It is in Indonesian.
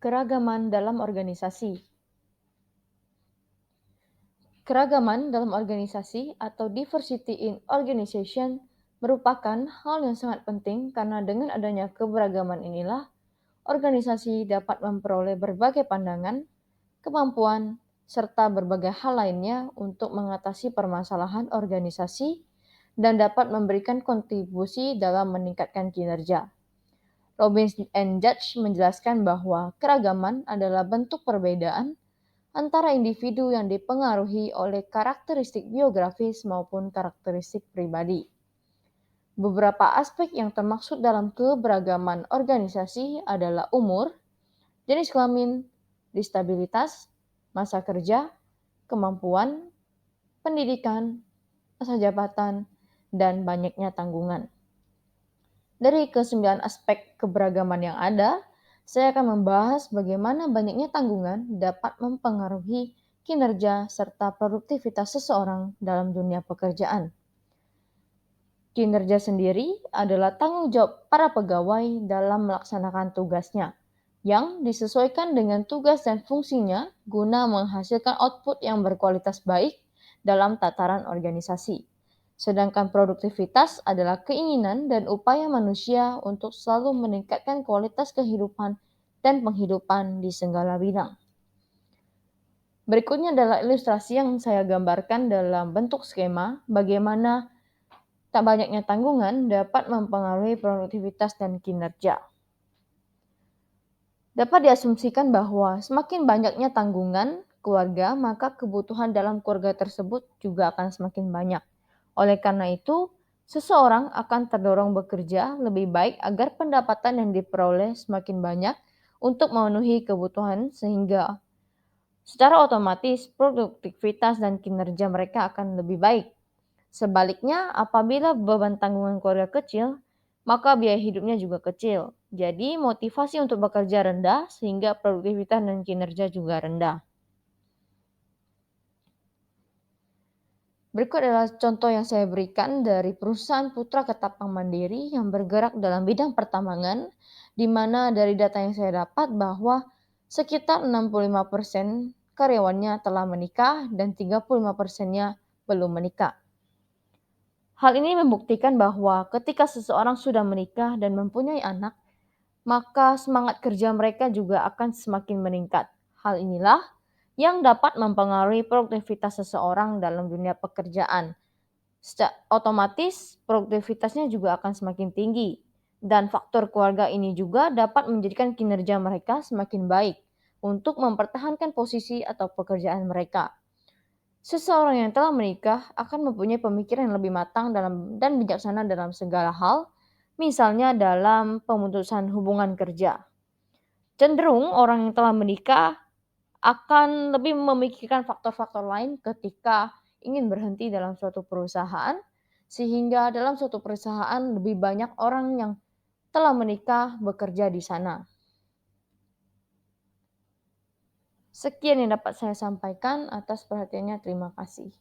keragaman dalam organisasi. Keragaman dalam organisasi atau diversity in organization merupakan hal yang sangat penting karena dengan adanya keberagaman inilah organisasi dapat memperoleh berbagai pandangan, kemampuan, serta berbagai hal lainnya untuk mengatasi permasalahan organisasi dan dapat memberikan kontribusi dalam meningkatkan kinerja. Robbins and Judge menjelaskan bahwa keragaman adalah bentuk perbedaan antara individu yang dipengaruhi oleh karakteristik biografis maupun karakteristik pribadi. Beberapa aspek yang termaksud dalam keberagaman organisasi adalah umur, jenis kelamin, disabilitas, masa kerja, kemampuan, pendidikan, masa jabatan, dan banyaknya tanggungan. Dari ke-9 aspek keberagaman yang ada, saya akan membahas bagaimana banyaknya tanggungan dapat mempengaruhi kinerja serta produktivitas seseorang dalam dunia pekerjaan. Kinerja sendiri adalah tanggung jawab para pegawai dalam melaksanakan tugasnya, yang disesuaikan dengan tugas dan fungsinya guna menghasilkan output yang berkualitas baik dalam tataran organisasi. Sedangkan produktivitas adalah keinginan dan upaya manusia untuk selalu meningkatkan kualitas kehidupan dan penghidupan di segala bidang. Berikutnya adalah ilustrasi yang saya gambarkan dalam bentuk skema bagaimana tak banyaknya tanggungan dapat mempengaruhi produktivitas dan kinerja. Dapat diasumsikan bahwa semakin banyaknya tanggungan keluarga, maka kebutuhan dalam keluarga tersebut juga akan semakin banyak. Oleh karena itu, seseorang akan terdorong bekerja lebih baik agar pendapatan yang diperoleh semakin banyak untuk memenuhi kebutuhan sehingga secara otomatis produktivitas dan kinerja mereka akan lebih baik. Sebaliknya, apabila beban tanggungan keluarga kecil, maka biaya hidupnya juga kecil. Jadi, motivasi untuk bekerja rendah sehingga produktivitas dan kinerja juga rendah. Berikut adalah contoh yang saya berikan dari perusahaan Putra Ketapang Mandiri yang bergerak dalam bidang pertambangan, di mana dari data yang saya dapat bahwa sekitar 65% karyawannya telah menikah dan 35%-nya belum menikah. Hal ini membuktikan bahwa ketika seseorang sudah menikah dan mempunyai anak, maka semangat kerja mereka juga akan semakin meningkat. Hal inilah yang dapat mempengaruhi produktivitas seseorang dalam dunia pekerjaan. Secara otomatis, produktivitasnya juga akan semakin tinggi. Dan faktor keluarga ini juga dapat menjadikan kinerja mereka semakin baik untuk mempertahankan posisi atau pekerjaan mereka. Seseorang yang telah menikah akan mempunyai pemikiran yang lebih matang dan bijaksana dalam segala hal, misalnya dalam pemutusan hubungan kerja. Cenderung orang yang telah menikah akan lebih memikirkan faktor-faktor lain ketika ingin berhenti dalam suatu perusahaan, sehingga dalam suatu perusahaan lebih banyak orang yang telah menikah bekerja di sana. Sekian yang dapat saya sampaikan, atas perhatiannya terima kasih.